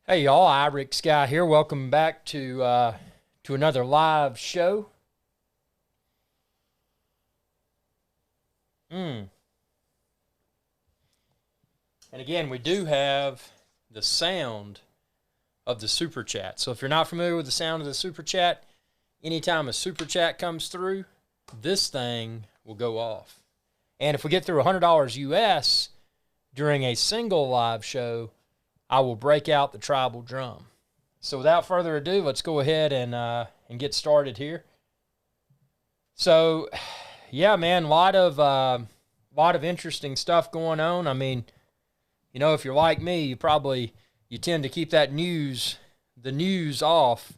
Hey y'all, IrixGuy here. Welcome back to another live show. And again, we do have the sound of the super chat. So if you're not familiar with the sound of the super chat, anytime a super chat comes through, this thing will go off. And if we get through $100 US during a single live show, I will break out the tribal drum. So without further ado, let's go ahead and get started here. So, yeah, man, a lot of interesting stuff going on. I mean, you know, if you're like me, you tend to keep the news off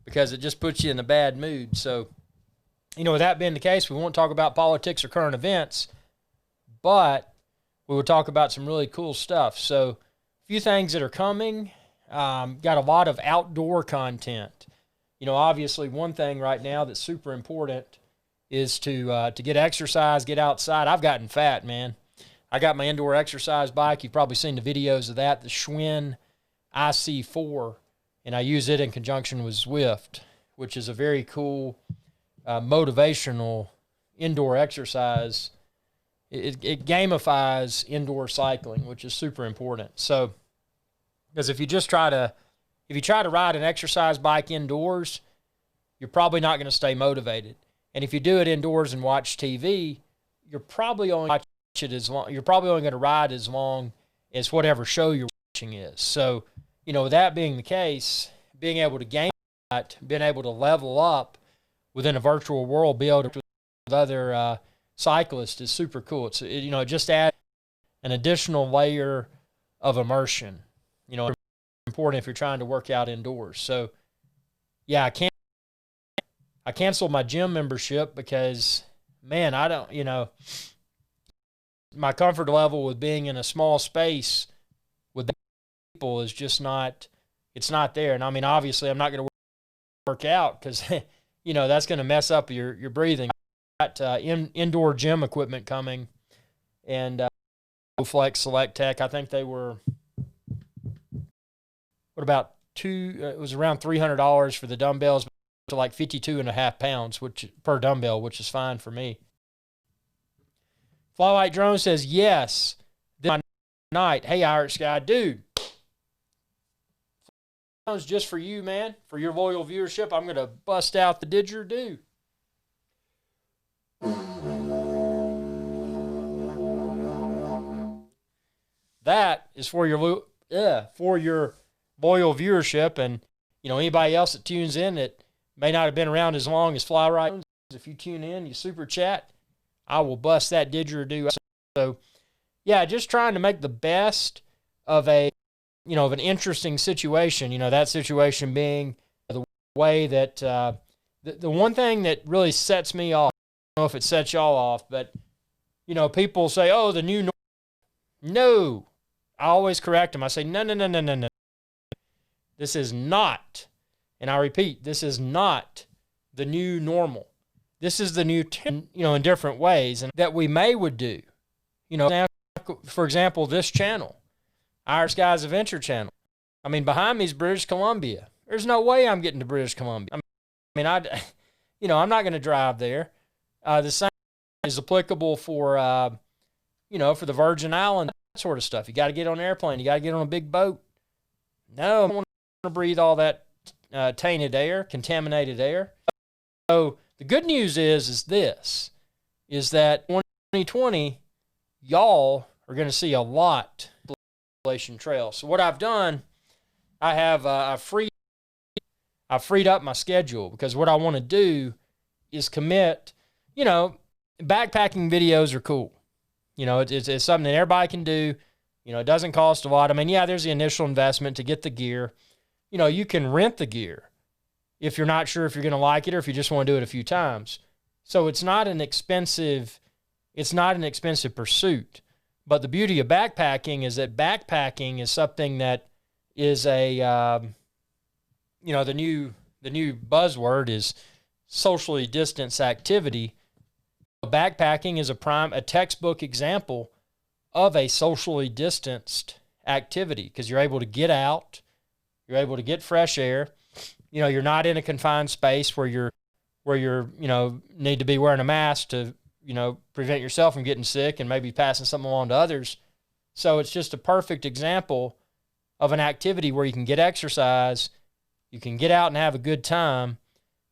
because it just puts you in a bad mood. So, you know, with that being the case, we won't talk about politics or current events, but we will talk about some really cool stuff. So, few things that are coming. Got a lot of outdoor content. You know, obviously one thing right now that's super important is to get exercise, get outside. I've gotten fat, man. I got my indoor exercise bike. You've probably seen the videos of that, the Schwinn IC4, and I use it in conjunction with Zwift, which is a very cool, motivational indoor exercise. It gamifies indoor cycling, which is super important. So, because if you try to ride an exercise bike indoors, you're probably not going to stay motivated. And if you do it indoors and watch TV, you're probably only going to ride as long as whatever show you're watching is. So, you know, with that being the case, being able to game that, being able to level up within a virtual world, be able to with other cyclists is super cool. It just adds an additional layer of immersion. You know, important if you're trying to work out indoors. So, yeah, I canceled my gym membership because, man, my comfort level with being in a small space with people is just it's not there. And I mean, obviously, I'm not going to work out because, you know, that's going to mess up your breathing. Got indoor gym equipment coming, and Flex Select Tech. I think they were it was around $300 for the dumbbells to like 52.5 pounds, which per dumbbell, which is fine for me. Flywhite Drone says yes. This night, hey IrixGuy, dude. Just for you, man, for your loyal viewership, I'm gonna bust out the didgeridoo. That is for your loyal viewership, and you know anybody else that tunes in that may not have been around as long as Flywright. If you tune in, you super chat, I will bust that didgeridoo. So, yeah, just trying to make the best of an interesting situation. You know, that situation being the way that the one thing that really sets me off. I don't know if it sets y'all off, but you know, people say, "Oh, the new normal." No, I always correct them. I say, no. This is not, and I repeat, this is not the new normal. This is the new, in different ways, and that we would do. You know, for example, this channel, IrixGuy's Adventure Channel. I mean, behind me is British Columbia. There's no way I'm getting to British Columbia. I'm not going to drive there. The same is applicable for, for the Virgin Islands, that sort of stuff. You got to get on an airplane. You got to get on a big boat. No, I don't want to breathe all that tainted air, contaminated air. So the good news is that 2020, y'all are going to see a lot of Appalachian Trail. So what I've done, I've freed up my schedule because what I want to do is commit. You know, backpacking videos are cool. You know, it's something that everybody can do. You know, it doesn't cost a lot. I mean, yeah, there's the initial investment to get the gear. You know, you can rent the gear if you're not sure if you're going to like it or if you just want to do it a few times. So it's not an expensive pursuit. But the beauty of backpacking is that backpacking is something that is the new buzzword is socially distanced activity. Backpacking is a textbook example of a socially distanced activity because you're able to get out, You're able to get fresh air. You know, you're not in a confined space where you're, need to be wearing a mask to, prevent yourself from getting sick and maybe passing something along to others. So it's just a perfect example of an activity where you can get exercise, you can get out and have a good time.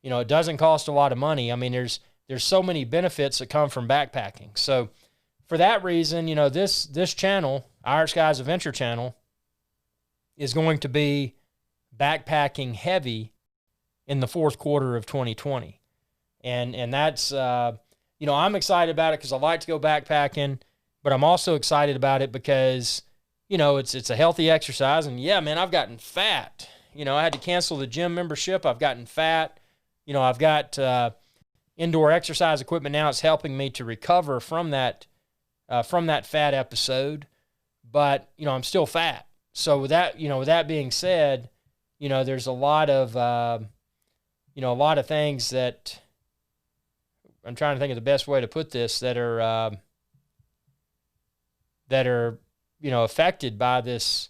You know, it doesn't cost a lot of money. I mean, there's so many benefits that come from backpacking. So for that reason, this channel, IrixGuy's Adventure channel, is going to be backpacking heavy in the fourth quarter of 2020. And that's, I'm excited about it because I like to go backpacking, but I'm also excited about it because, it's a healthy exercise. And yeah, man, I've gotten fat. I had to cancel the gym membership. I've gotten fat. I've got indoor exercise equipment now. It's helping me to recover from that fat episode. But, I'm still fat. So with that being said, there's a lot of things that I'm trying to think of the best way to put this that are affected by this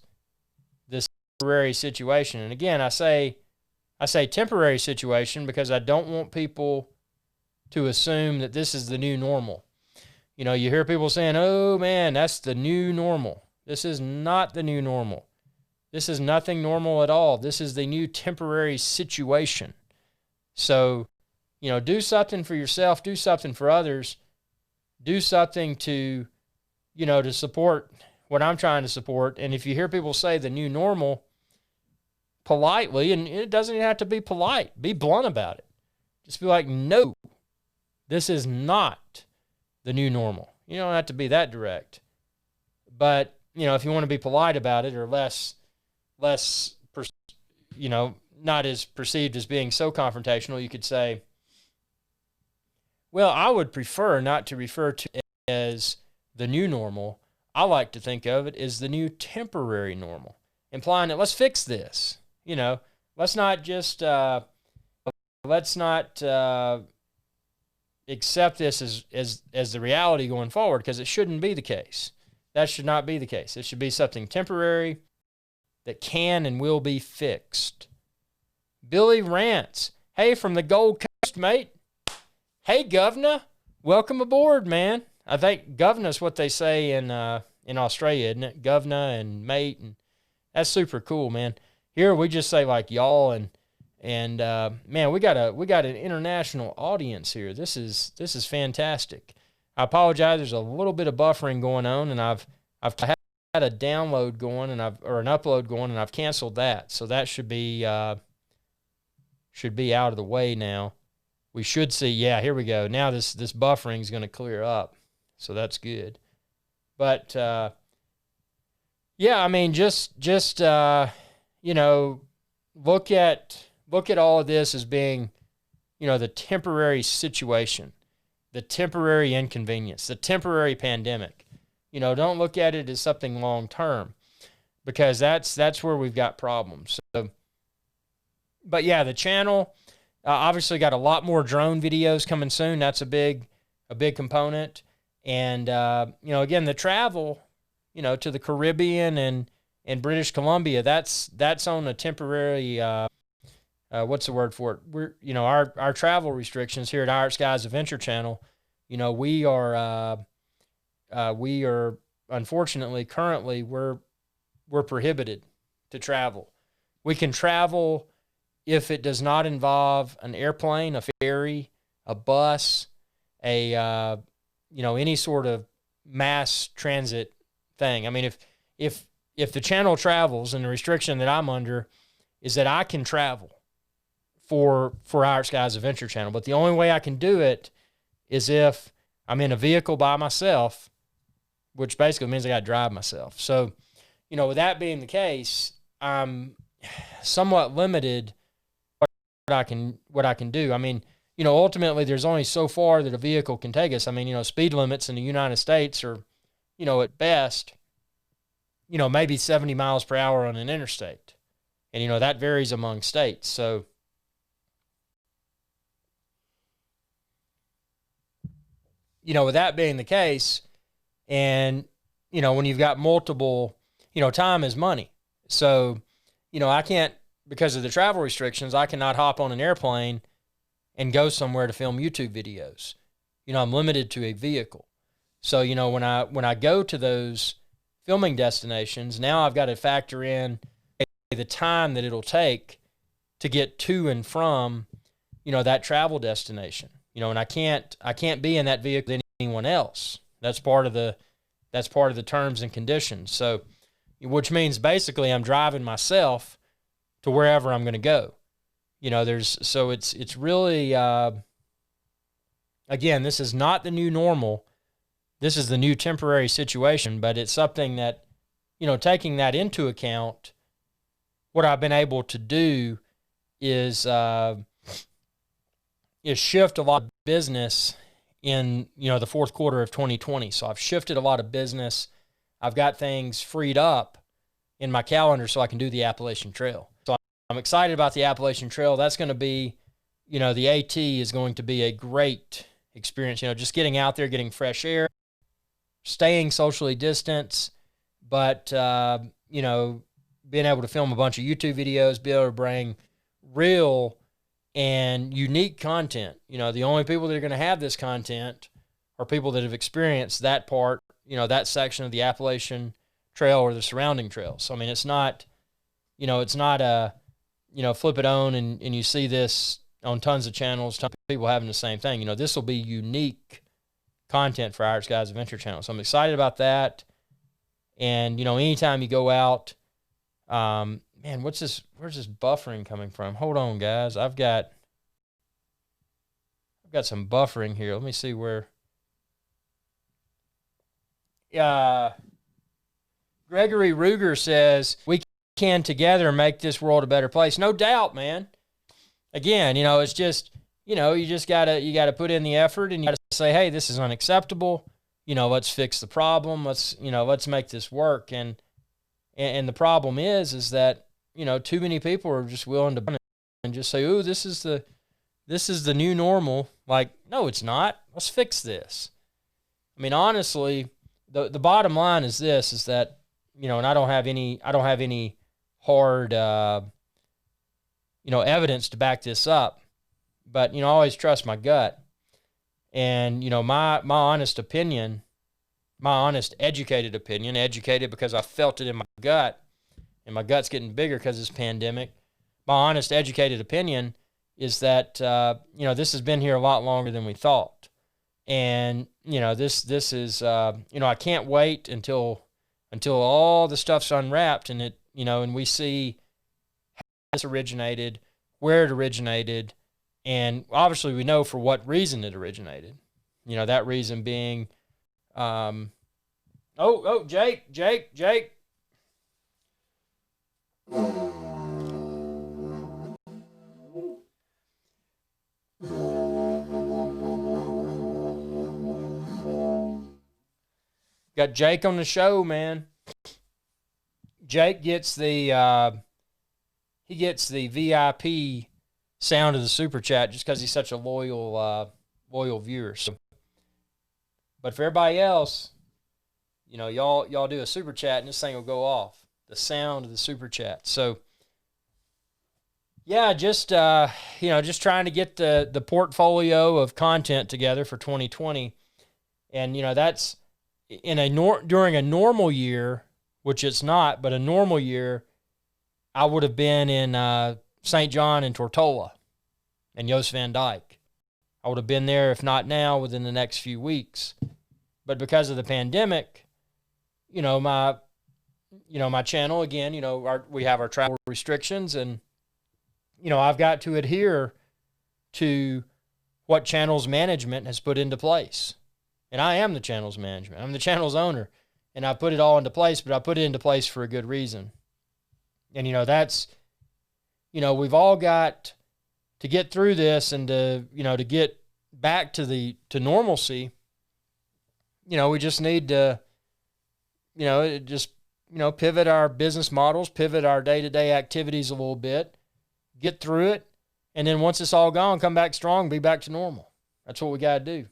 temporary situation. And again, I say temporary situation because I don't want people to assume that this is the new normal. You hear people saying, "Oh man, that's the new normal." This is not the new normal. This is nothing normal at all. This is the new temporary situation. So, do something for yourself, do something for others, do something to support what I'm trying to support. And if you hear people say the new normal politely, and it doesn't even have to be polite, be blunt about it. Just be like, no, this is not the new normal. You don't have to be that direct. But, if you want to be polite about it or not as perceived as being so confrontational, you could say, well, I would prefer not to refer to it as the new normal. I like to think of it as the new temporary normal, implying that let's fix this. Let's not just accept this as the reality going forward, because it shouldn't be the case. That should not be the case. It should be something temporary that can and will be fixed. Billy Rants, hey, from the Gold Coast, mate. Hey, Governor, welcome aboard, man. I think Governor's what they say in Australia, isn't it? Governor and mate, and that's super cool, man. Here we just say like y'all and man, we got an international audience here. This is fantastic. I apologize. There's a little bit of buffering going on, and I've had a download going and an upload going, and I've canceled that. So that should be out of the way now. We should see. Yeah, here we go. Now this buffering is going to clear up, so that's good. But yeah, I mean, just look at all of this as being, the temporary situation, the temporary inconvenience, the temporary pandemic. Don't look at it as something long term, because that's where we've got problems. So, but yeah, the channel obviously got a lot more drone videos coming soon. That's a big component. And again, the travel, to the Caribbean and British Columbia, that's on a temporary what's the word for it? We're our travel restrictions here at IrixGuy's Adventure channel. We are unfortunately currently we're prohibited to travel. We can travel if it does not involve an airplane, a ferry, a bus, any sort of mass transit thing. I mean, if the channel travels, and the restriction that I'm under is that I can travel for IrixGuy's Adventure channel, but the only way I can do it is if I'm in a vehicle by myself, which basically means I got to drive myself. So, with that being the case, I'm somewhat limited what I can do. I mean, ultimately there's only so far that a vehicle can take us. I mean, speed limits in the United States are, at best, maybe 70 miles per hour on an interstate. And, that varies among states. So, with that being the case, and, when you've got multiple, time is money. So, I can't because of the travel restrictions, I cannot hop on an airplane and go somewhere to film YouTube videos. I'm limited to a vehicle. So, when I go to those filming destinations, now I've got to factor in the time that it'll take to get to and from, that travel destination. And I can't be in that vehicle with anyone else. That's part of the terms and conditions. So, which means basically I'm driving myself to wherever I'm going to go. It's really, again, this is not the new normal. This is the new temporary situation, but it's something that, taking that into account, what I've been able to do is shift a lot of business in, the fourth quarter of 2020. So I've shifted a lot of business. I've got things freed up in my calendar so I can do the Appalachian Trail. So I'm excited about the Appalachian Trail. That's going to be, the AT is going to be a great experience, just getting out there, getting fresh air, staying socially distanced, but, being able to film a bunch of YouTube videos, be able to bring real and unique content. The only people that are going to have this content are people that have experienced that part, that section of the Appalachian Trail or the surrounding trails. So, it's not, it's not a, flip it on and you see this on tons of channels, tons of people having the same thing. This will be unique content for IrixGuy's Adventure Channel. So I'm excited about that. And, anytime you go out, man, where's this buffering coming from? Hold on, guys. I've got some buffering here. Let me see where. Gregory Ruger says, we can together make this world a better place. No doubt, man. Again, it's just, you just gotta put in the effort, and you gotta say, hey, this is unacceptable. Let's fix the problem. Let's make this work. And the problem is that, too many people are just willing to and just say, ooh, this is the new normal. Like, no, it's not. Let's fix this. Honestly, the bottom line is this, is that, and I don't have any hard, evidence to back this up, but, I always trust my gut. And, my honest opinion, my honest educated opinion, educated because I felt it in my gut, and my gut's getting bigger because of this pandemic. My honest educated opinion is that, this has been here a lot longer than we thought. And, this is, I can't wait until all the stuff's unwrapped and it, and we see how this originated, where it originated, and obviously we know for what reason it originated. That reason being, Jake. Got Jake on the show, man. Jake gets the VIP sound of the super chat just because he's such a loyal viewer. So, but for everybody else, y'all do a super chat and this thing will go off. The sound of the super chat. So, yeah, just trying to get the portfolio of content together for 2020, and that's during a normal year, which it's not, but a normal year, I would have been in St. John and Tortola and Joost Van Dyke. I would have been there, if not now, within the next few weeks. But because of the pandemic, my channel, again, we have our travel restrictions, and, I've got to adhere to what channel's management has put into place. And I am the channel's management. I'm the channel's owner. And I put it all into place, but I put it into place for a good reason. And, that's, we've all got to get through this and to get back to normalcy. We just need to, pivot our business models, pivot our day-to-day activities a little bit, get through it. And then once it's all gone, come back strong, be back to normal. That's what we got to do.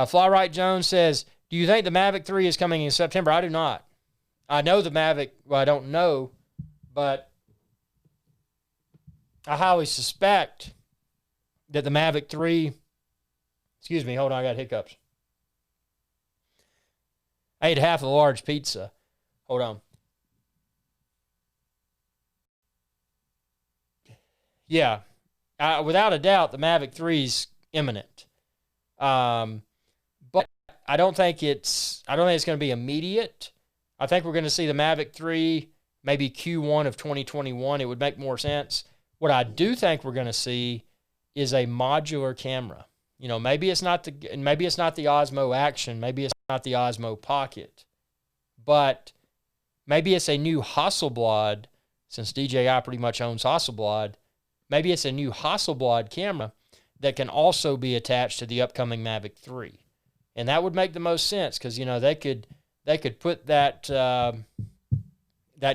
Fly Right Jones says, do you think the Mavic 3 is coming in September? I do not. I know the Mavic, well, I don't know, but I highly suspect that the Mavic 3, excuse me, hold on, I got hiccups. I ate half a large pizza. Hold on. Yeah, without a doubt, the Mavic 3 is imminent. But I don't think it's going to be immediate. I think we're going to see the Mavic 3 maybe Q1 of 2021. It would make more sense. What I do think we're going to see is a modular camera. You know, maybe it's not the Osmo Action, maybe it's not the Osmo Pocket, but maybe it's a new Hasselblad, since DJI pretty much owns Hasselblad. Maybe it's a new Hasselblad camera that can also be attached to the upcoming Mavic 3. And that would make the most sense because, you know, they could put that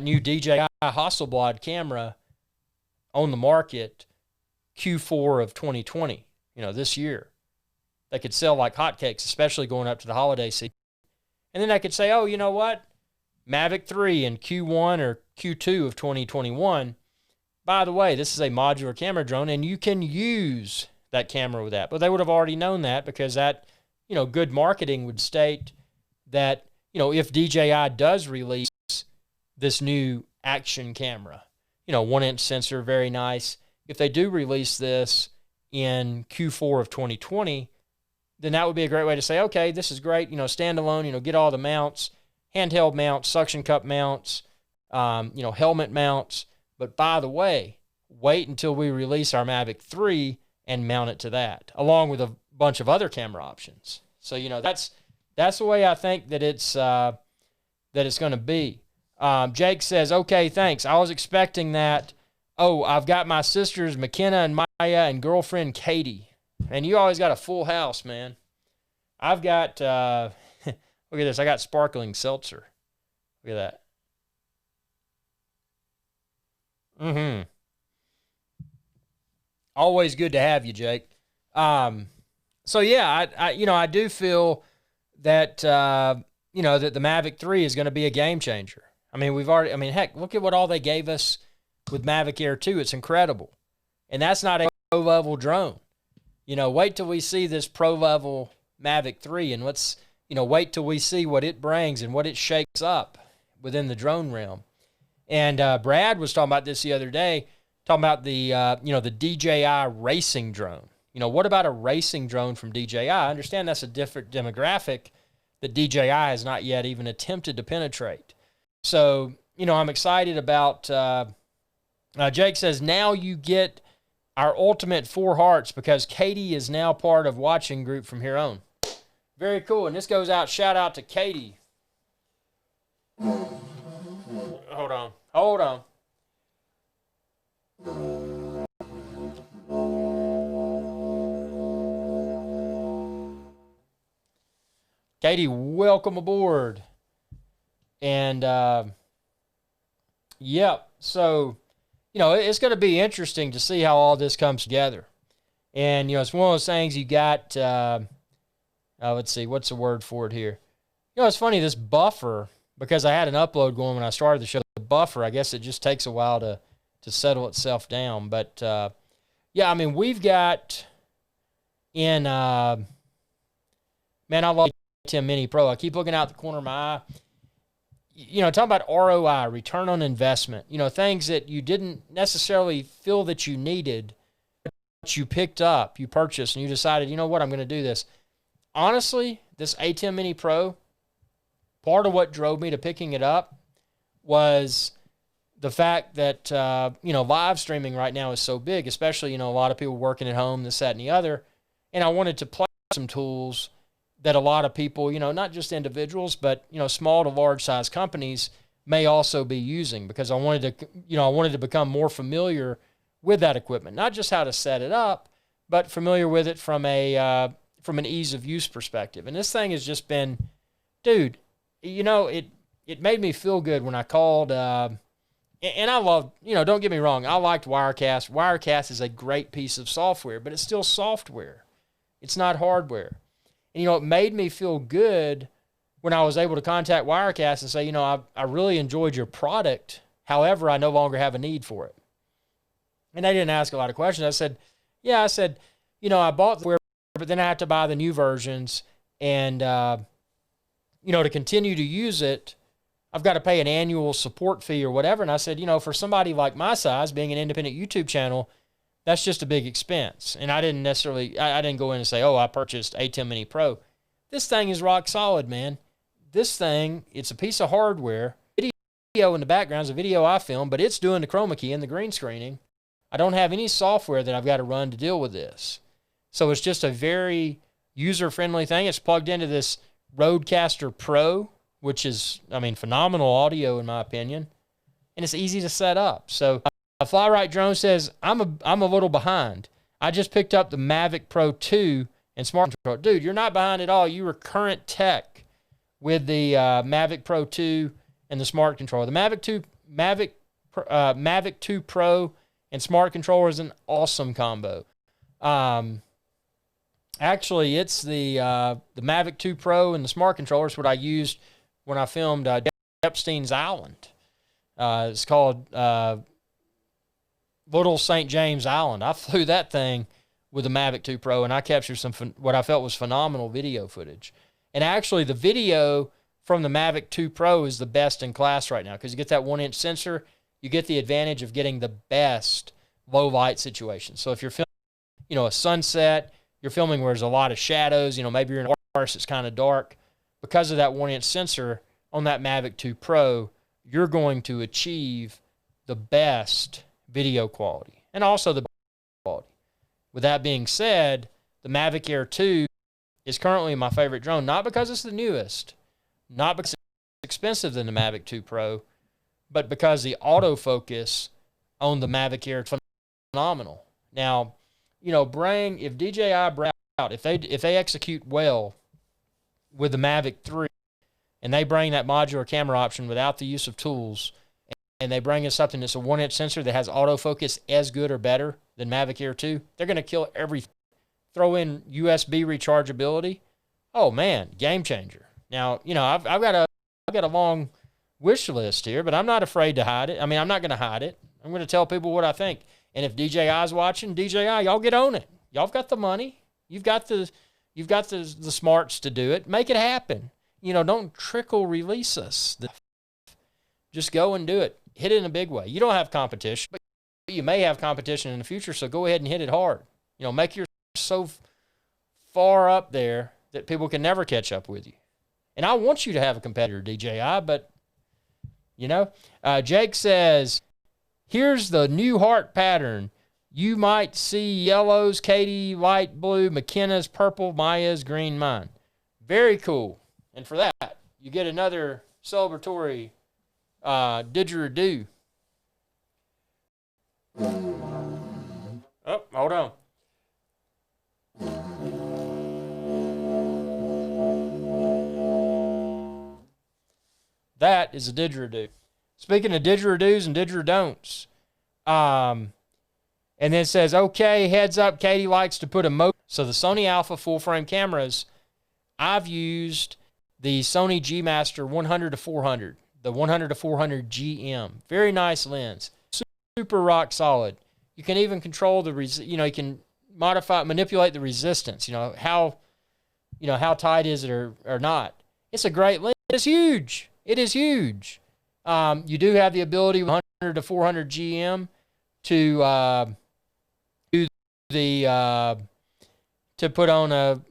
new DJI Hasselblad camera on the market Q4 of 2020, you know, this year. They could sell like hotcakes, especially going up to the holiday season. And then they could say, oh, you know what? Mavic 3 in Q1 or Q2 of 2021. By the way, this is a modular camera drone, and you can use that camera with that. But they would have already known that because that, you know, good marketing would state that, you know, if DJI does release this new action camera, you know, 1-inch sensor, very nice. If they do release this in Q4 of 2020, then that would be a great way to say, okay, this is great, you know, standalone, you know, get all the mounts, handheld mounts, suction cup mounts, you know, helmet mounts. But by the way, wait until we release our Mavic 3 and mount it to that, along with a bunch of other camera options. So, you know, that's the way I think that it's going to be. Jake says, okay, thanks. I was expecting that. Oh, I've got my sisters, McKenna and Maya, and girlfriend Katie. And you always got a full house, man. I've got, look at this. I got sparkling seltzer. Look at that. Always good to have you, Jake. So yeah, I do feel that, you know, that the Mavic 3 is going to be a game changer. I mean, heck, look at what all they gave us with Mavic Air 2. It's incredible. And that's not a pro-level drone. You know, wait till we see this pro-level Mavic 3, and let's, you know, wait till we see what it brings and what it shakes up within the drone realm. And Brad was talking about this the other day, talking about the, you know, the DJI racing drone. You know, what about a racing drone from DJI? I understand that's a different demographic that DJI has not yet even attempted to penetrate. So, you know, I'm excited about, Jake says, now you get our ultimate 4 hearts because Katie is now part of watching group from here on. Very cool. And this goes out, shout out to Katie. Hold on. Katie, welcome aboard. And, yep. So, you know, it's going to be interesting to see how all this comes together. And, you know, it's one of those things you got, let's see, what's the word for it here? You know, it's funny, this buffer, because I had an upload going when I started the show, the buffer, I guess it just takes a while to settle itself down. But, yeah, I mean, we've got in, man, I love ATEM Mini Pro. I keep looking out the corner of my eye. You know, talking about ROI, return on investment, you know, things that you didn't necessarily feel that you needed, but you picked up, you purchased, and you decided, you know what, I'm going to do this. Honestly, this ATEM Mini Pro, part of what drove me to picking it up was the fact that, you know, live streaming right now is so big, especially, you know, a lot of people working at home, this, that, and the other. And I wanted to play some tools that a lot of people, you know, not just individuals, but, you know, small to large size companies may also be using, because I wanted to become more familiar with that equipment, not just how to set it up, but familiar with it from an ease of use perspective. And this thing has just been, dude, you know, it made me feel good when I called, and I love, you know, don't get me wrong, I liked Wirecast. Wirecast is a great piece of software, but it's still software. It's not hardware. And, you know, it made me feel good when I was able to contact Wirecast and say, you know, I really enjoyed your product. However, I no longer have a need for it. And they didn't ask a lot of questions. I said, yeah, I said, you know, I bought the software, but then I have to buy the new versions. And, you know, to continue to use it, I've got to pay an annual support fee or whatever. And I said, you know, for somebody like my size, being an independent YouTube channel, that's just a big expense. And I didn't necessarily, I didn't go in and say, oh, I purchased A10 Mini Pro. This thing is rock solid, man. This thing, it's a piece of hardware. Video in the background is a video I filmed, but it's doing the chroma key and the green screening. I don't have any software that I've got to run to deal with this. So it's just a very user-friendly thing. It's plugged into this Rodecaster Pro, which is, I mean, phenomenal audio in my opinion. And it's easy to set up. So Fly Right Drone says, I'm a little behind. I just picked up the Mavic Pro 2 and Smart Control. Dude, you're not behind at all. You were current tech with the Mavic Pro 2 and the Smart Controller. The Mavic 2 Pro and Smart Controller is an awesome combo. Actually, it's the Mavic 2 Pro and the Smart Controller is what I used when I filmed Epstein's Island. It's called Little St. James Island. I flew that thing with the Mavic 2 Pro, and I captured some what I felt was phenomenal video footage. And actually, the video from the Mavic 2 Pro is the best in class right now because you get that 1-inch sensor, you get the advantage of getting the best low light situation. So if you're filming, you know, a sunset, you're filming where there's a lot of shadows, you know, maybe you're in a forest, it's kind of dark. Because of that 1-inch sensor on that Mavic 2 Pro, you're going to achieve the best video quality and also the quality. With that being said, the Mavic Air 2 is currently my favorite drone, not because it's the newest, not because it's expensive than the Mavic 2 Pro, but because the autofocus on the Mavic Air is phenomenal. Now, you know, if DJI bring out, if they execute well with the Mavic 3 and they bring that modular camera option without the use of tools, and they bring in something that's a 1-inch sensor that has autofocus as good or better than Mavic Air 2, they're going to kill everything. Throw in USB rechargeability. Oh man, game changer. Now, you know, I've got a long wish list here, but I'm not afraid to hide it. I mean, I'm not going to hide it. I'm going to tell people what I think. And if DJI's watching, DJI, y'all get on it. Y'all got the money. You've got the smarts to do it. Make it happen. You know, don't trickle release us. Just go and do it. Hit it in a big way. You don't have competition, but you may have competition in the future, so go ahead and hit it hard. You know, make yourself so far up there that people can never catch up with you. And I want you to have a competitor, DJI, but, you know. Jake says, here's the new heart pattern. You might see yellows, Katie, light blue, McKenna's purple, Maya's green, mine. Very cool. And for that, you get another celebratory didgeridoo. Oh, hold on. That is a didgeridoo. Speaking of didgeridoos and didgeridon'ts, and then it says, okay, heads up, Katie likes to put a motion. So the Sony Alpha full-frame cameras, I've used the Sony G Master 100-400, the 100-400 GM. Very nice lens. Super rock solid. You can even control you can manipulate the resistance, how tight is it or not. It's a great lens. It's huge. It is huge. You do have the ability with 100-400 GM to do to put on an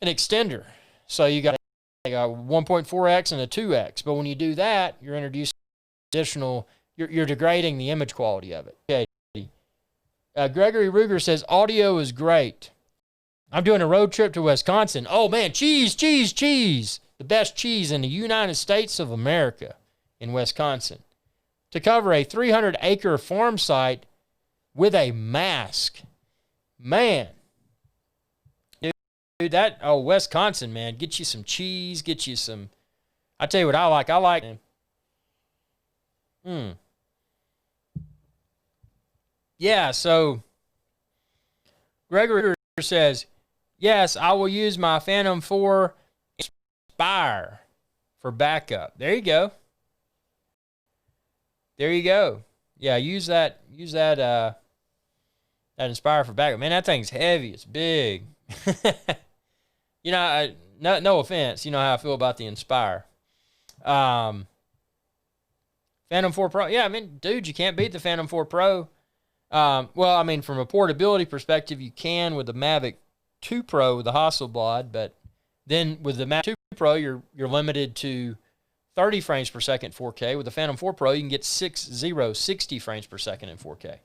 extender. So you got a 1.4x and a 2x. But when you do that, you're introducing additional. You're degrading the image quality of it. Okay. Gregory Ruger says audio is great. I'm doing a road trip to Wisconsin. Oh man, cheese. The best cheese in the United States of America in Wisconsin. To cover a 300-acre farm site with a mask. Man. Dude, Wisconsin, man. Get you some cheese, get you some. I tell you what I like. Yeah, so Gregory says, yes, I will use my Phantom 4 Inspire for backup. There you go. There you go. Yeah, use that that Inspire for backup. Man, that thing's heavy. It's big. No offense. You know how I feel about the Inspire. Um, Phantom 4 Pro. Yeah, I mean, dude, you can't beat the Phantom 4 Pro. Well, I mean, from a portability perspective, you can with the Mavic 2 Pro with the Hasselblad, but then with the Mavic 2 Pro, you're limited to 30 frames per second 4K. With the Phantom 4 Pro, you can get 60 frames per second in 4K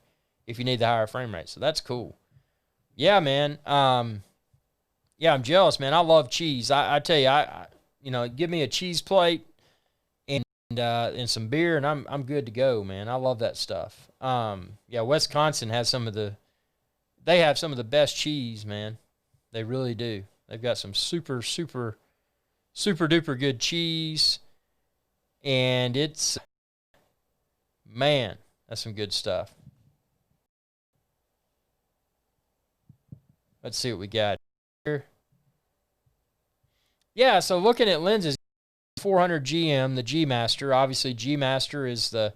if you need the higher frame rate. So that's cool. Yeah, man. Yeah, I'm jealous, man. I love cheese. I tell you, give me a cheese plate and some beer, and I'm good to go, man. I love that stuff. Yeah, Wisconsin has some of the best cheese, man. They really do. They've got some super duper good cheese, and man, that's some good stuff. Let's see what we got here. Yeah, so looking at lenses, 400 GM, the G Master. Obviously, G Master is the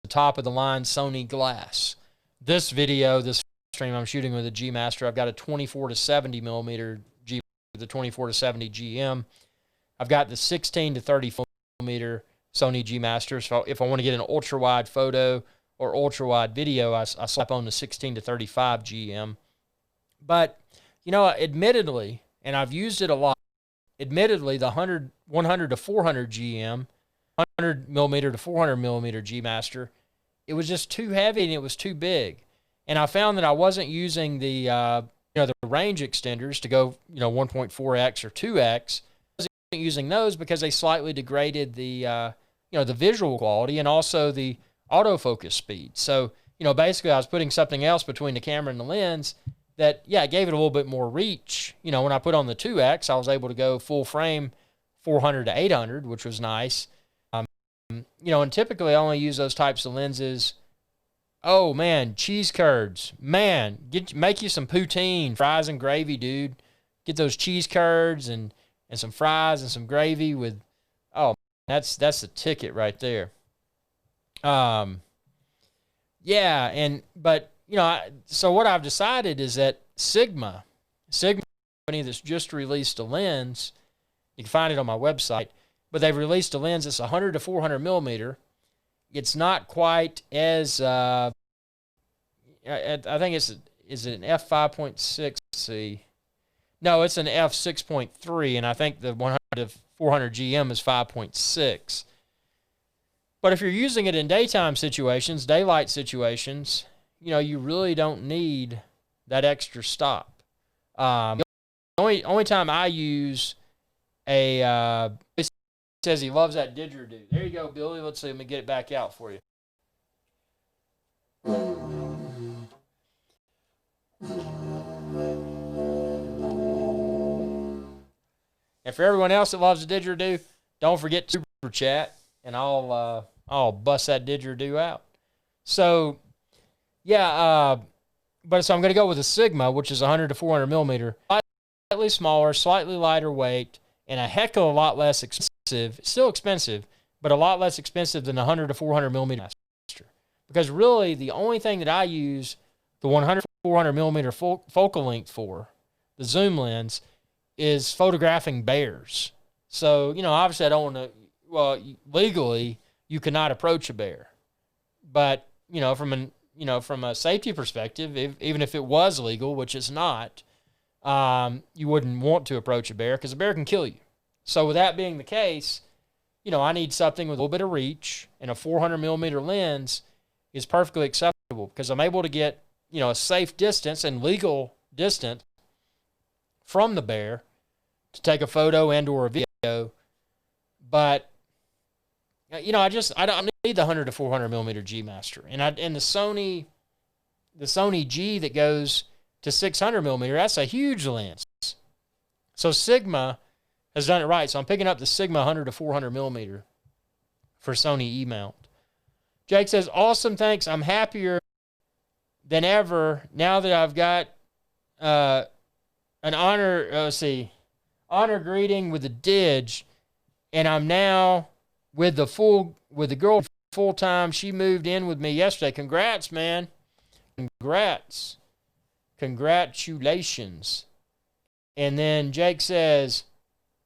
top of the line Sony glass. This stream I'm shooting with a G Master. I've got a 24 to 70 millimeter G, the 24 to 70 GM. I've got the 16 to 30 millimeter Sony G Master. So if I want to get an ultra wide photo or ultra wide video, I slap on the 16 to 35 GM. But, admittedly, and I've used it a lot, admittedly, the 100 to 400 GM, 100 millimeter to 400 millimeter G Master, it was just too heavy and it was too big. And I found that I wasn't using the range extenders to go, 1.4x or 2x. I wasn't using those because they slightly degraded the visual quality and also the autofocus speed. So, basically I was putting something else between the camera and the lens that, gave it a little bit more reach. When I put on the 2X, I was able to go full frame 400 to 800, which was nice. And typically I only use those types of lenses. Oh, man, cheese curds. Man, make you some poutine, fries and gravy, dude. Get those cheese curds and some fries and some gravy with, oh, that's the ticket right there. So what I've decided is that Sigma company that's just released a lens, you can find it on my website, but they've released a lens that's 100 to 400 millimeter. It's not quite as, I think is it an f5.6? See, no, it's an f6.3, and I think the 100 to 400 GM is 5.6. But if you're using it in daytime situations, daylight situations, you really don't need that extra stop. The only time I use he says he loves that didgeridoo. There you go, Billy. Let's see. Let me get it back out for you. And for everyone else that loves the didgeridoo, don't forget to super chat, and I'll bust that didgeridoo out. So, but so I'm going to go with a Sigma, which is 100 to 400 millimeter, slightly smaller, slightly lighter weight, and a heck of a lot less expensive. Still expensive, but a lot less expensive than the 100 to 400 millimeter Master. Because really, the only thing that I use the 100 to 400 millimeter focal length for, the zoom lens, is photographing bears. So, obviously I don't want to, legally, you cannot approach a bear. But, from a safety perspective, even if it was legal, which it's not, you wouldn't want to approach a bear because a bear can kill you. So with that being the case, I need something with a little bit of reach, and a 400 millimeter lens is perfectly acceptable because I'm able to get, a safe distance and legal distance from the bear to take a photo and or a video. But, I don't need the 100 to 400 millimeter G Master. And the Sony G that goes to 600 millimeter, that's a huge lens. So Sigma has done it right. So I'm picking up the Sigma 100 to 400 millimeter for Sony E-mount. Jake says, awesome, thanks. I'm happier than ever now that I've got an honor greeting with the Dig, and I'm now with the girl full time. She moved in with me yesterday. Congrats, man. Congrats. Congratulations. And then Jake says,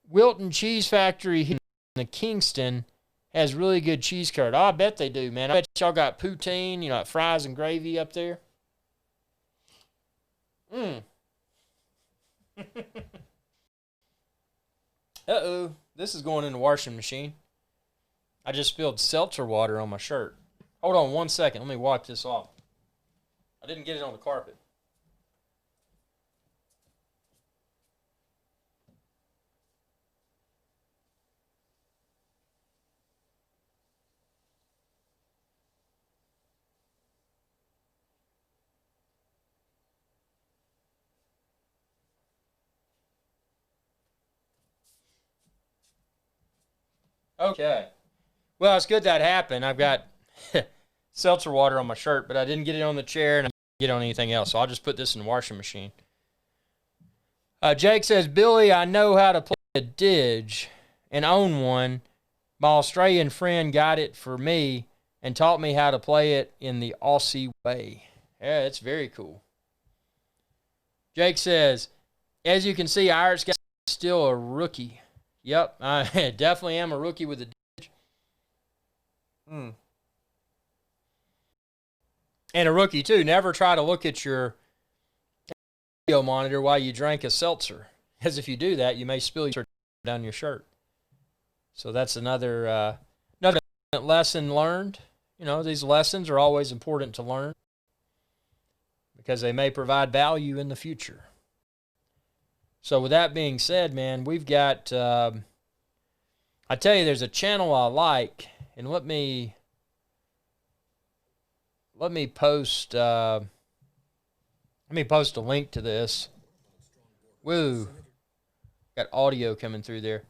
Wilton Cheese Factory in the Kingston has really good cheese curd. Oh, I bet they do, man. I bet y'all got poutine, you know, like fries and gravy up there. Uh-oh. This is going in the washing machine. I just spilled seltzer water on my shirt. Hold on 1 second. Let me wipe this off. I didn't get it on the carpet. Okay. Well, it's good that happened. I've got seltzer water on my shirt, but I didn't get it on the chair and I didn't get it on anything else. So I'll just put this in the washing machine. Jake says, Billy, I know how to play a didge and own one. My Australian friend got it for me and taught me how to play it in the Aussie way. Yeah, it's very cool. Jake says, as you can see, IrixGuy's is still a rookie. Yep, I definitely am a rookie with a ditch. And a rookie, too. Never try to look at your video monitor while you drink a seltzer. Because if you do that, you may spill your down your shirt. So that's another lesson learned. You know, these lessons are always important to learn because they may provide value in the future. So with that being said, man, we've got, I tell you, there's a channel I like, and let me post, a link to this. Woo, got audio coming through there.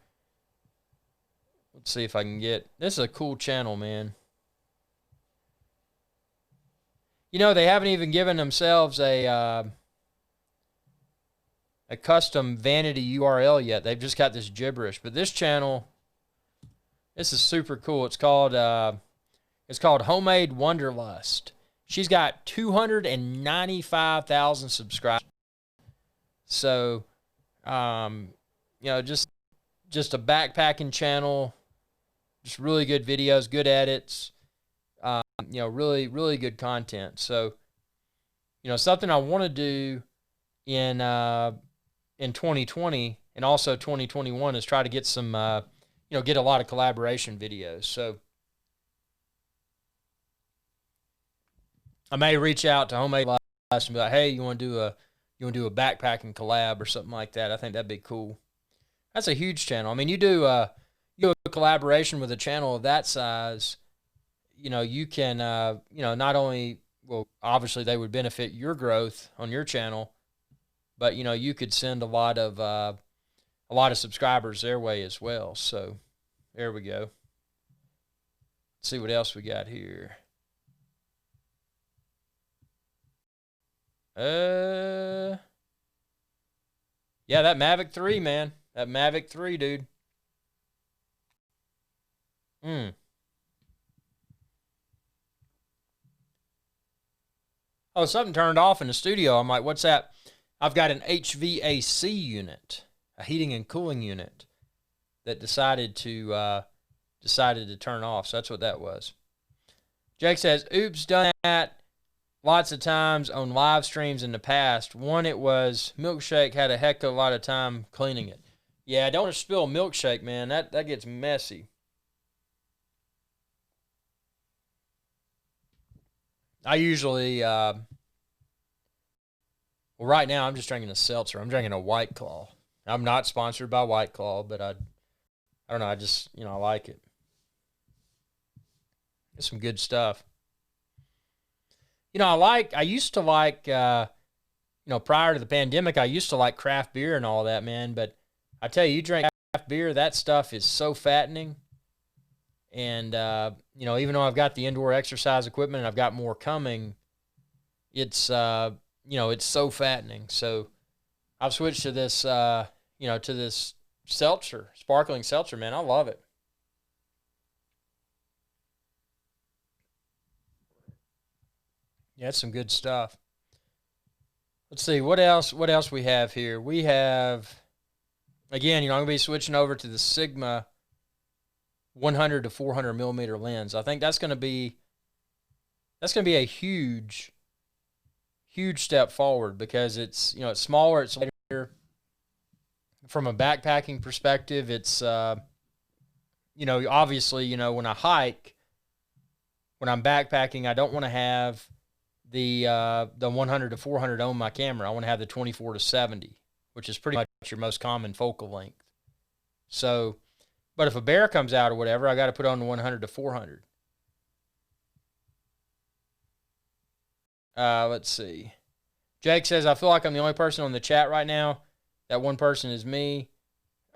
Let's see if I can get, this is a cool channel, man. You know, they haven't even given themselves a custom vanity URL yet. They've just got this gibberish. But this channel, this is super cool. It's called Homemade Wanderlust. She's got 295,000 subscribers. So, you know, just a backpacking channel. Just really good videos, good edits. You know, really, really good content. So, you know, something I want to do in 2020 and also 2021 is try to get some, you know, get a lot of collaboration videos. So I may reach out to Homemade Lust and be like, hey, you want to do a backpacking collab or something like that? I think that'd be cool. That's a huge channel. I mean, you do a collaboration with a channel of that size, you know, you can, you know, not only, well, obviously they would benefit your growth on your channel, but, you know, you could send a lot of subscribers their way as well. So there we go. Let's see what else we got here. Yeah, that Mavic 3, man. That Mavic 3, dude. Oh, something turned off in the studio. I'm like, what's that? I've got an HVAC unit, a heating and cooling unit, that decided to turn off. So that's what that was. Jake says, oops, done that lots of times on live streams in the past. One, it was Milkshake had a heck of a lot of time cleaning it. Yeah, don't want to spill milkshake, man. That gets messy. I usually, well, right now I'm just drinking a seltzer. I'm drinking a White Claw. I'm not sponsored by White Claw, but I don't know. I just, you know, I like it. It's some good stuff. You know, I used to like, you know, prior to the pandemic, I used to like craft beer and all that, man. But I tell you, you drink craft beer, that stuff is so fattening. And, you know, even though I've got the indoor exercise equipment and I've got more coming, it's, you know, it's so fattening. So I've switched to this, you know, to this seltzer, sparkling seltzer, man. I love it. Yeah, that's some good stuff. Let's see what else. What else we have here? We have, again, I'm gonna be switching over to the Sigma 100 to 400 millimeter lens. I think that's gonna be a huge step forward, because it's it's smaller, it's lighter. From a backpacking perspective, it's obviously when I hike, when I'm backpacking, I don't want to have the 100 to 400 on my camera. I want to have the 24 to 70, which is pretty much your most common focal length. So, but if a bear comes out or whatever, I got to put on the 100 to 400. Let's see. Jake says, I feel like I'm the only person on the chat right now. That one person is me.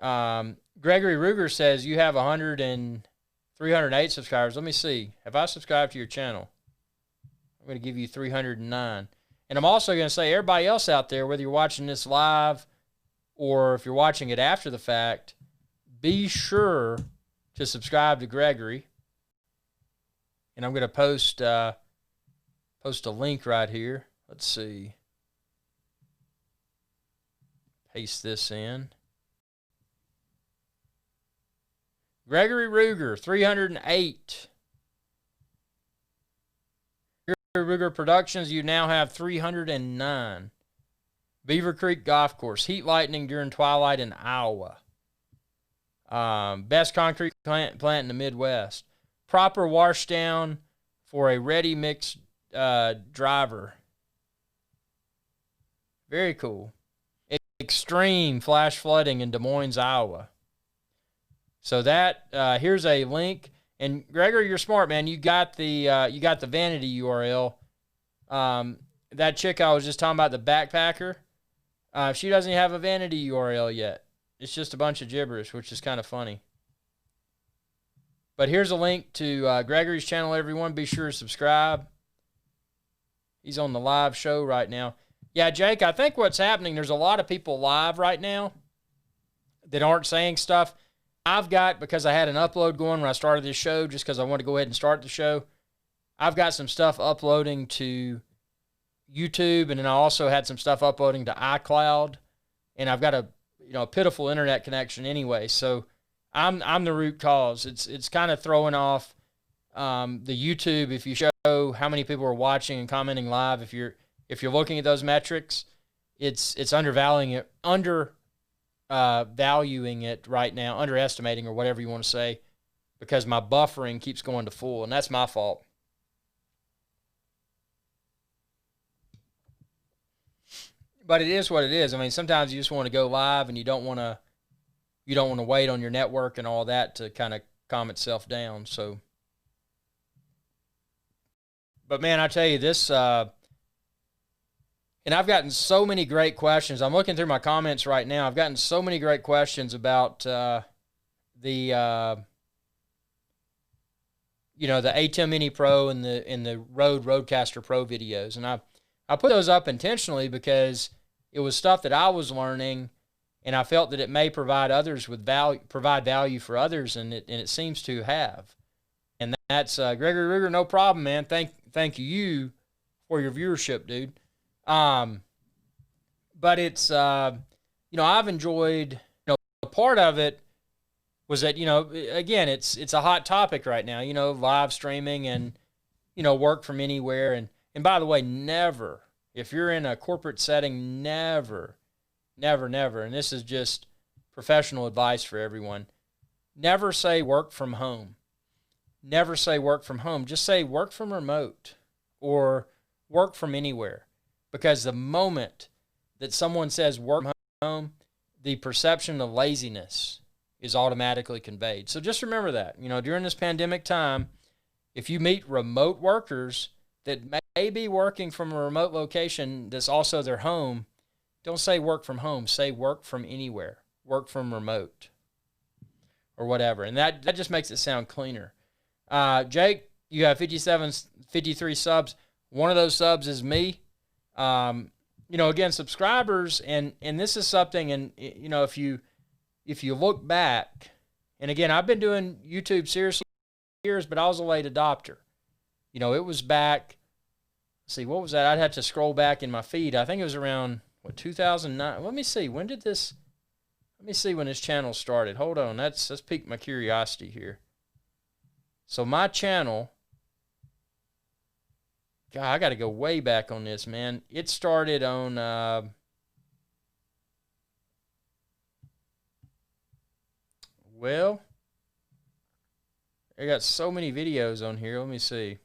Gregory Ruger says, you have 308 subscribers. Let me see. Have I subscribed to your channel? I'm going to give you 309. And I'm also going to say, everybody else out there, whether you're watching this live or if you're watching it after the fact, be sure to subscribe to Gregory. And I'm going to post a link right here. Let's see. Paste this in. Gregory Ruger, 308. Gregory Ruger Productions, you now have 309. Beaver Creek Golf Course, heat lightning during twilight in Iowa. Best concrete plant in the Midwest. Proper wash down for a ready mix driver. Very cool. Extreme flash flooding in Des Moines, Iowa. So that here's a link. And Gregory, you're smart, man. You got the vanity URL. That chick I was just talking about, the backpacker, she doesn't have a vanity URL yet. It's just a bunch of gibberish, which is kind of funny. But here's a link to Gregory's channel, everyone. Be sure to subscribe. He's on the live show right now. Yeah, Jake, I think what's happening, there's a lot of people live right now that aren't saying stuff. I've got, because I had an upload going when I started this show, just because I wanted to go ahead and start the show, I've got some stuff uploading to YouTube, and then I also had some stuff uploading to iCloud, and I've got a pitiful internet connection anyway. So I'm the root cause. It's kind of throwing off the YouTube. If you show how many people are watching and commenting live, if you're looking at those metrics, it's undervaluing it right now, underestimating, or whatever you want to say, because my buffering keeps going to full, and that's my fault. But it is what it is. I mean, sometimes you just want to go live, and you don't want to wait on your network and all that to kind of calm itself down. So, but man, I tell you this. And I've gotten so many great questions. I'm looking through my comments right now. I've gotten so many great questions about the ATEM Mini Pro and the Rodecaster Pro videos, and I put those up intentionally because it was stuff that I was learning, and I felt that it may provide value for others, and it seems to have. And that's Gregory Ruger. No problem, man. Thank you for your viewership, dude. But it's, I've enjoyed, part of it was that, again, it's a hot topic right now, live streaming and, work from anywhere. And by the way, never, if you're in a corporate setting, never, and this is just professional advice for everyone, never say work from home. Never say work from home. Just say work from remote or work from anywhere. Because the moment that someone says work from home, the perception of laziness is automatically conveyed. So just remember that, during this pandemic time, if you meet remote workers that may be working from a remote location that's also their home, don't say work from home. Say work from anywhere. Work from remote or whatever. And that just makes it sound cleaner. Jake, you have 53 subs. One of those subs is me. Again, subscribers, and this is something, and if you look back, and again, I've been doing YouTube seriously for years, but I was a late adopter. It was back, see, what was that? I'd have to scroll back in my feed. I think it was around, 2009. Let me see. Let me see when this channel started. Hold on. That's piqued my curiosity here. So my channel, God, I got to go way back on this, man. It started on, well, I got so many videos on here. Let me see.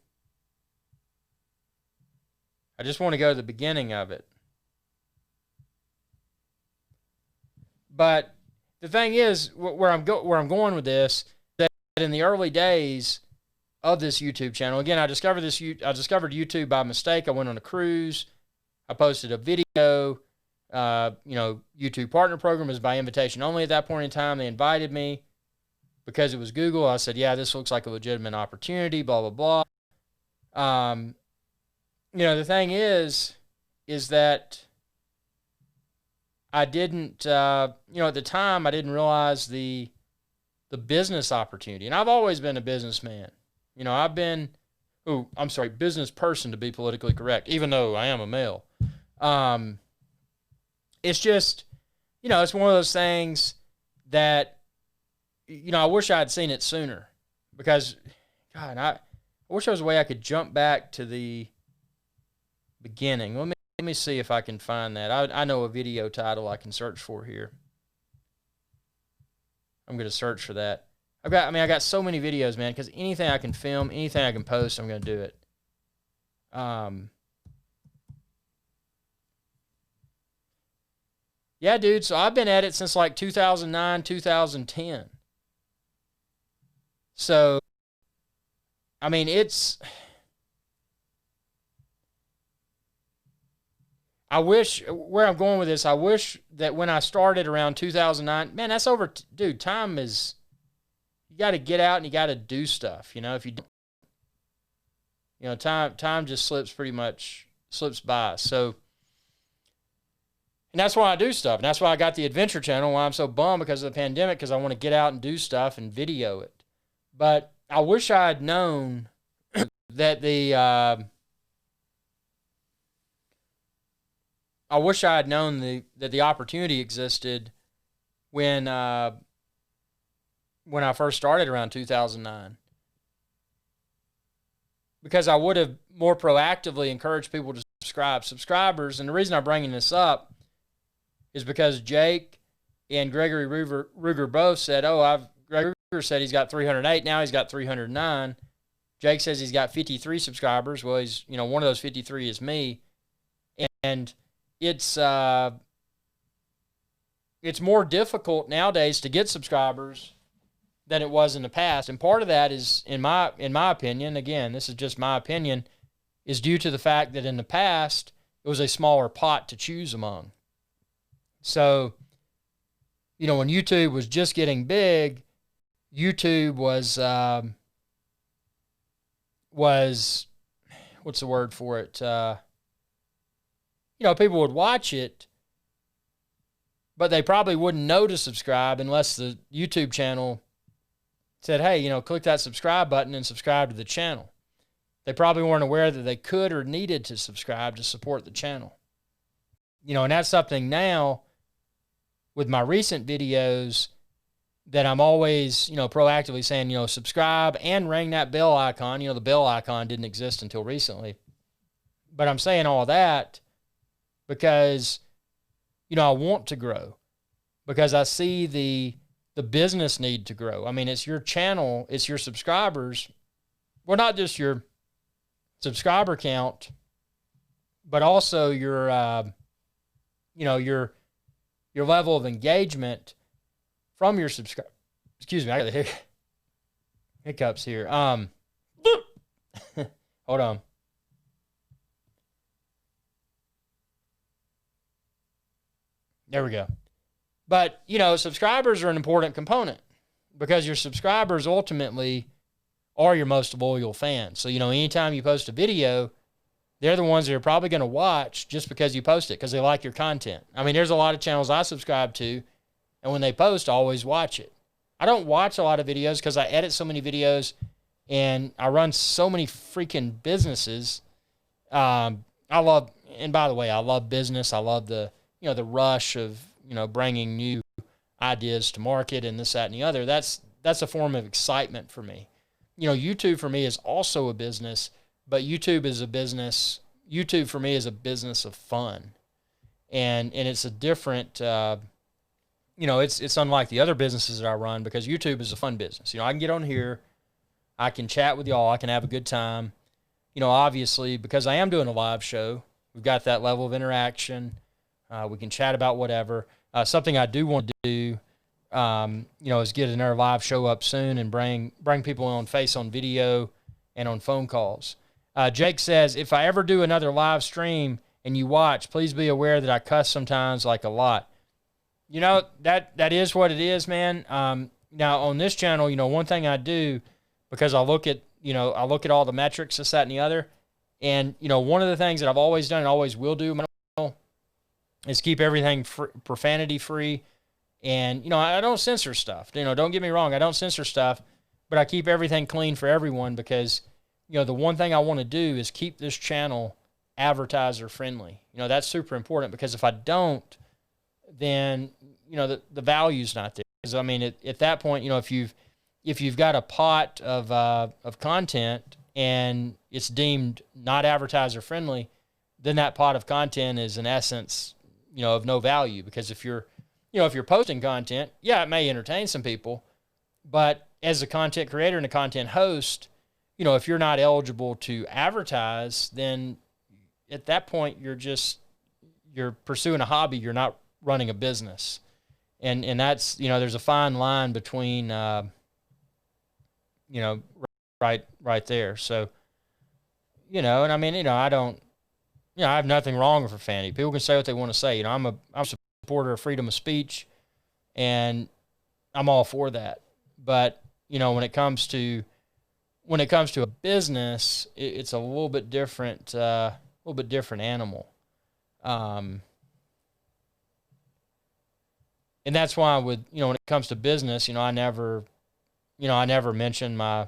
I just want to go to the beginning of it. But the thing is, where I'm going with this, that in the early days of this YouTube channel, again, I discovered YouTube by mistake. I went on a cruise. I posted a video. YouTube Partner Program is by invitation only at that point in time. They invited me because it was Google. I said, yeah, this looks like a legitimate opportunity, blah, blah, blah. The thing is that I didn't, at the time, I didn't realize the business opportunity. And I've always been a businessman. Business person to be politically correct, even though I am a male. It's just, it's one of those things that, I wish I had seen it sooner, because, God, I wish there was a way I could jump back to the beginning. Let me see if I can find that. I know a video title I can search for here. I'm going to search for that. I got so many videos, man, because anything I can film, anything I can post, I'm going to do it. Yeah, dude, so I've been at it since like 2009, 2010. So, where I'm going with this, I wish that when I started around 2009, man, that's over, dude, time is, you got to get out and you got to do stuff, if you don't, time just slips by. So, and that's why I do stuff. And that's why I got the Adventure Channel, why I'm so bummed because of the pandemic, because I want to get out and do stuff and video it. But I wish I had known that that the opportunity existed when I first started around 2009. Because I would have more proactively encouraged people to subscribers. And the reason I'm bringing this up is because Jake and Gregory Ruger both said, Gregory Ruger said he's got 308, now he's got 309. Jake says he's got 53 subscribers. Well, he's, one of those 53 is me. And it's more difficult nowadays to get subscribers than it was in the past. And part of that is, in my opinion, again, this is just my opinion, is due to the fact that in the past, it was a smaller pot to choose among. So, when YouTube was just getting big, YouTube was what's the word for it? People would watch it, but they probably wouldn't know to subscribe unless the YouTube channel said, hey, click that subscribe button and subscribe to the channel. They probably weren't aware that they could or needed to subscribe to support the channel. And that's something now with my recent videos that I'm always, proactively saying, subscribe and ring that bell icon. The bell icon didn't exist until recently. But I'm saying all that because, I want to grow, because I see the business need to grow. It's your channel, it's your subscribers. Well, not just your subscriber count, but also your, your level of engagement from your subscribers. Excuse me, I got the hiccups here. Hold on. There we go. But, subscribers are an important component because your subscribers ultimately are your most loyal fans. So, anytime you post a video, they're the ones that are probably going to watch just because you post it, because they like your content. There's a lot of channels I subscribe to, and when they post, I always watch it. I don't watch a lot of videos because I edit so many videos and I run so many freaking businesses I love, and by the way, I love business. I love the, the rush of, bringing new ideas to market and this, that, and the other. That's a form of excitement for me. YouTube for me is also a business, but YouTube for me is a business of fun. And it's a different, it's unlike the other businesses that I run, because YouTube is a fun business. I can get on here, I can chat with y'all, I can have a good time. Obviously, because I am doing a live show, we've got that level of interaction. We can chat about whatever. Something I do want to do, is get another live show up soon and bring people on face on video and on phone calls. Jake says, if I ever do another live stream and you watch, please be aware that I cuss sometimes, like a lot. That is what it is, man. Now on this channel, one thing I do, because I look at all the metrics, this, that, and the other. And, one of the things that I've always done and always will do is keep everything profanity free. And, I don't censor stuff. Don't get me wrong, I don't censor stuff, but I keep everything clean for everyone, because, the one thing I want to do is keep this channel advertiser friendly. That's super important, because if I don't, then, the value's not there. Because, I mean, at that point, if you've got a pot of content and it's deemed not advertiser friendly, then that pot of content is in essence, of no value. Because if you're posting content, yeah, it may entertain some people, but as a content creator and a content host, if you're not eligible to advertise, then at that point you're pursuing a hobby. You're not running a business. And that's, there's a fine line between, right there. So, and I mean, I don't, I have nothing wrong with profanity. People can say what they want to say. I'm a supporter of freedom of speech, and I'm all for that. But, when it comes to a business, it's a little bit different, animal. And that's why when it comes to business, I never mention my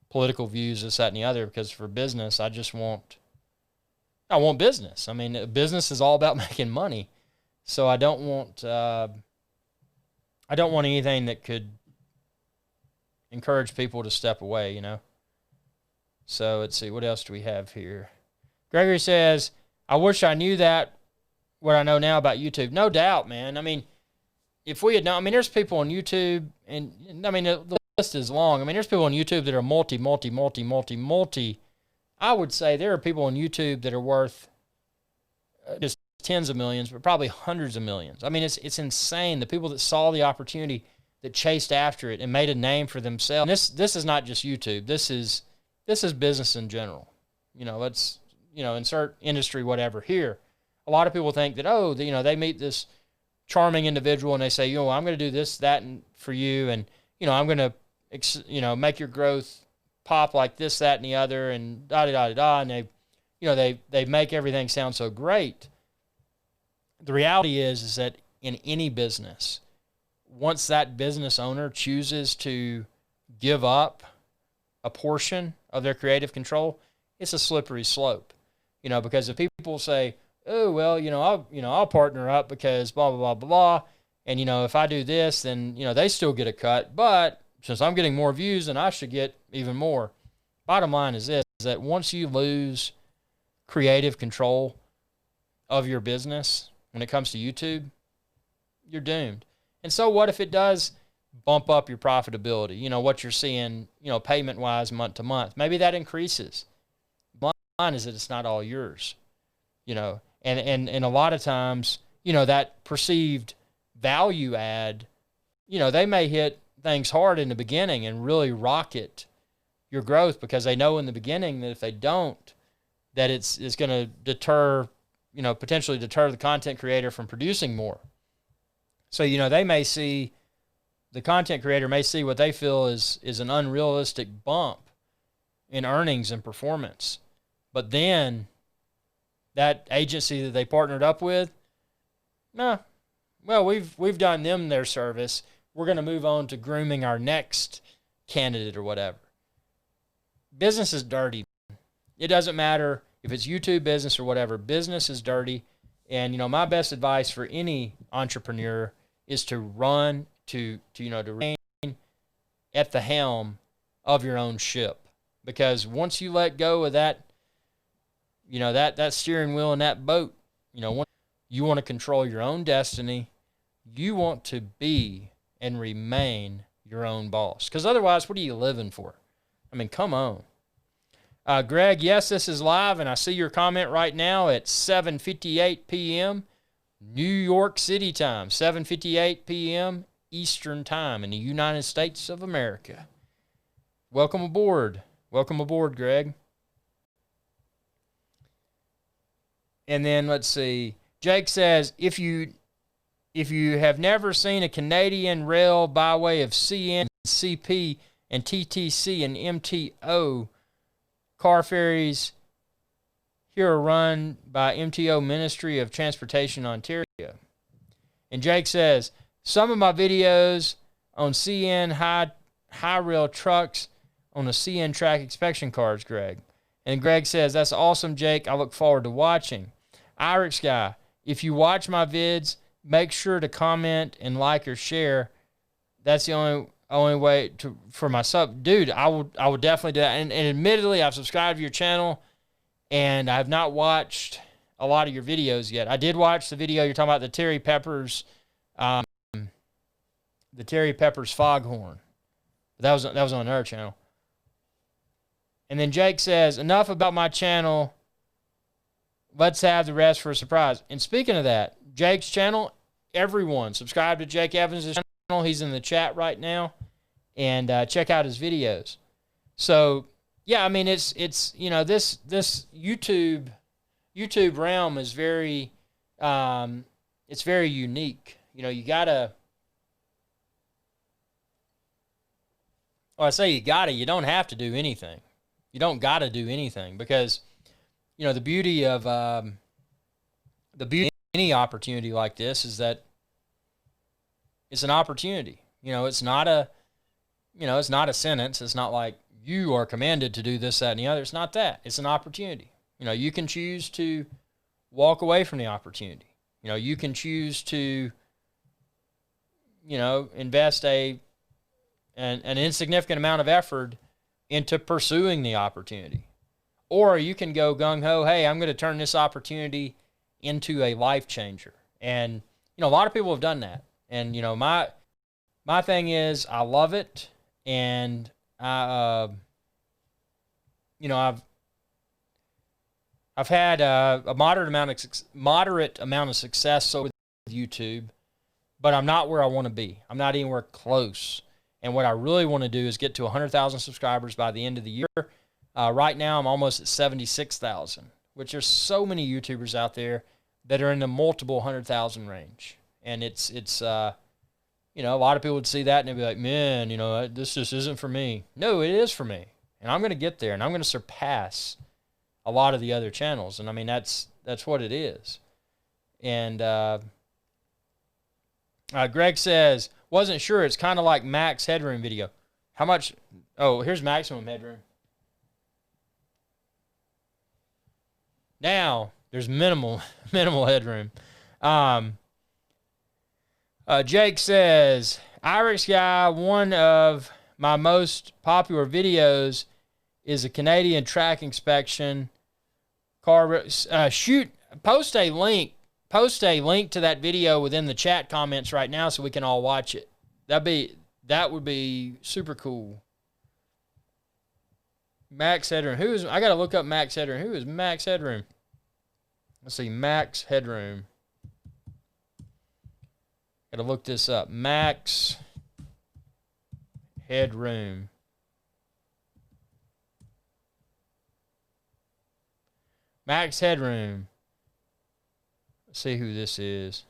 political views, this, that, and the other, because for business, I want business. I mean, business is all about making money. So I don't want anything that could encourage people to step away, So let's see, what else do we have here? Gregory says, I wish I knew what I know now about YouTube. No doubt, man. I mean, if we had known, there's people on YouTube, and the list is long. There's people on YouTube that are multi. I would say there are people on YouTube that are worth just tens of millions, but probably hundreds of millions. It's insane. The people that saw the opportunity, that chased after it and made a name for themselves. And this is not just YouTube. This is business in general. Let's, insert industry, whatever here. A lot of people think that, they meet this charming individual and they say, I'm going to do this, that, and for you. And, I'm going to, make your growth pop like this, that, and the other, and da-da-da-da-da. And they make everything sound so great. The reality is that in any business, once that business owner chooses to give up a portion of their creative control, it's a slippery slope. Because if people say, oh, well, I'll partner up because blah, blah, blah, blah. And, if I do this, then, they still get a cut. But since I'm getting more views, then I should get even more. Bottom line is this, is that once you lose creative control of your business when it comes to YouTube, you're doomed. And so what if it does bump up your profitability? What you're seeing, payment-wise month to month. Maybe that increases. Bottom line is that it's not all yours. And a lot of times, that perceived value add, they may hit things hard in the beginning and really rocket your growth, because they know in the beginning that if they don't, that it's going to deter, potentially deter the content creator from producing more. So, they may see, the content creator may see what they feel is an unrealistic bump in earnings and performance. But then that agency that they partnered up with, we've done them their service. We're going to move on to grooming our next candidate or whatever. Business is dirty. It doesn't matter if it's YouTube business or whatever, business is dirty. And, you know, my best advice for any entrepreneur is to run, to remain at the helm of your own ship. Because once you let go of that, you know, that steering wheel in that boat, you know, you want to control your own destiny. You want to be and remain your own boss. Because otherwise, what are you living for? I mean, come on. Greg, yes, this is live, and I see your comment right now at 7:58 p.m. New York City time, 7:58 p.m. Eastern time in the United States of America. Welcome aboard. Welcome aboard, Greg. And then let's see. Jake says, if you have never seen a Canadian rail by way of CN, CP, and TTC and MTO, car ferries here are run by MTO Ministry of Transportation Ontario. And Jake says, some of my videos on CN high rail trucks on the CN track inspection cars, Greg. And Greg says, that's awesome, Jake. I look forward to watching. IrixGuy, if you watch my vids, make sure to comment and like or share. That's the only way for my sub. Dude, I would definitely do that. And admittedly, I've subscribed to your channel, and I have not watched a lot of your videos yet. I did watch the video you're talking about, the Terry Peppers foghorn. That was on another channel. And then Jake says, enough about my channel. Let's have the rest for a surprise. And speaking of that, Jake's channel, everyone subscribe to Jake Evans' channel. He's in the chat right now. And check out his videos. So, yeah, I mean, it's you know, this YouTube realm is very, it's very unique. You know, you gotta, well, I say you gotta, you don't have to do anything. You don't gotta do anything, because, you know, the beauty of any opportunity like this is that it's an opportunity. You know, it's not a sentence. It's not like you are commanded to do this, that, and the other. It's not that. It's an opportunity. You know, you can choose to walk away from the opportunity. You know, you can choose to, you know, invest an insignificant amount of effort into pursuing the opportunity. Or you can go gung-ho, hey, I'm going to turn this opportunity into a life changer. And, you know, a lot of people have done that. And, you know, my thing is, I love it. And you know, I've had a moderate amount of success so with YouTube, but I'm not where I want to be. I'm not anywhere close. And what I really want to do is get to 100,000 subscribers by the end of the year. Right now, I'm almost at 76,000, which there's so many YouTubers out there that are in the multiple 100,000 range. And it's you know, a lot of people would see that and they'd be like, man, you know, this just isn't for me. No, it is for me. And I'm going to get there, and I'm going to surpass a lot of the other channels. And I mean, that's what it is. And Greg says, wasn't sure. It's kind of like max headroom video. How much? Oh, here's maximum headroom. Now there's minimal headroom. Jake says, IrixGuy, one of my most popular videos is a Canadian track inspection car. Post a link to that video within the chat comments right now so we can all watch it. That would be super cool. Max Headroom. I got to look up Max Headroom. Who is Max Headroom? Let's see, Max Headroom. Got to look this up. Max Headroom. Max Headroom. Let's see who this is.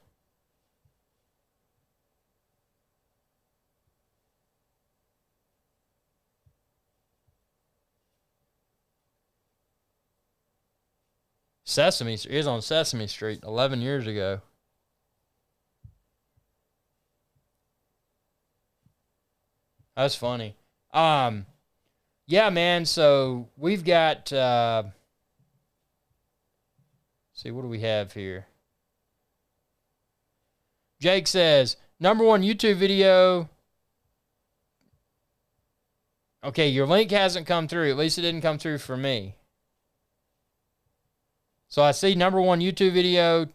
Sesame Street. He was on Sesame Street 11 years ago. That's funny. Yeah, man. So we've got See, what do we have here? Jake says, #1 YouTube video. Okay, your link hasn't come through. At least it didn't come through for me. So I see #1 YouTube video,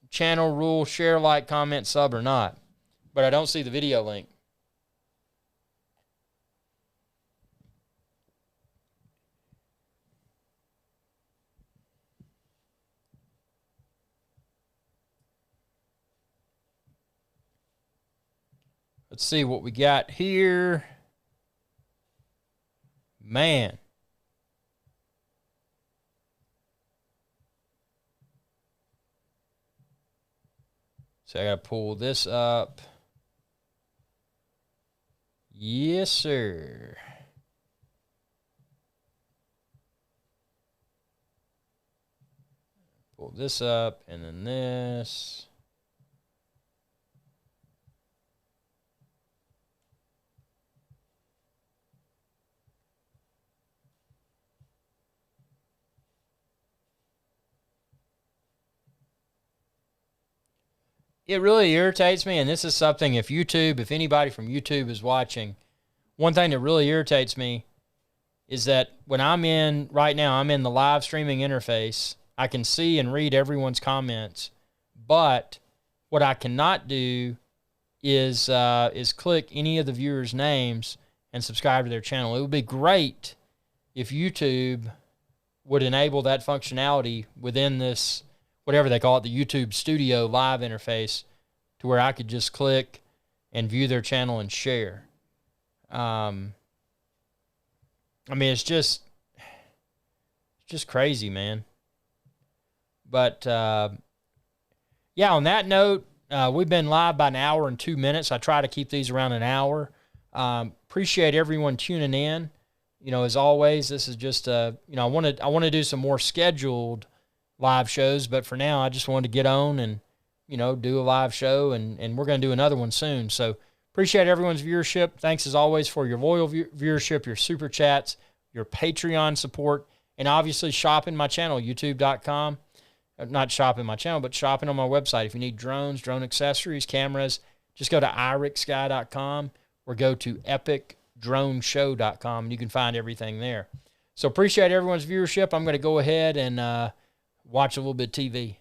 channel rule, share, like, comment, sub, or not. But I don't see the video link. Let's see what we got here. Man. So I got to pull this up. Yes, sir. Pull this up and then this. It really irritates me, and this is something, if anybody from YouTube is watching, one thing that really irritates me is that when right now I'm in the live streaming interface, I can see and read everyone's comments, but what I cannot do is click any of the viewers' names and subscribe to their channel. It would be great if YouTube would enable that functionality within this, whatever they call it, the YouTube Studio live interface, to where I could just click and view their channel and share. I mean, it's just crazy, man. But yeah, on that note, we've been live by 1 hour and 2 minutes. I try to keep these around an hour. Appreciate everyone tuning in. You know, as always, this is just I want to do some more scheduled live shows, but for now I just wanted to get on and, do a live show, and we're going to do another one soon. So appreciate everyone's viewership. Thanks as always for your loyal viewership, your super chats, your Patreon support, and obviously shopping my channel, youtube.com. Not shopping my channel, but shopping on my website. If you need drones, drone accessories, cameras, just go to IrixGuy.com or go to epicdroneshow.com, and you can find everything there. So appreciate everyone's viewership. I'm going to go ahead and watch a little bit of TV.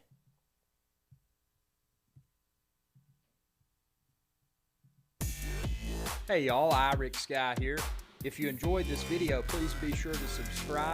Hey y'all, IrixGuy here. If you enjoyed this video, please be sure to subscribe.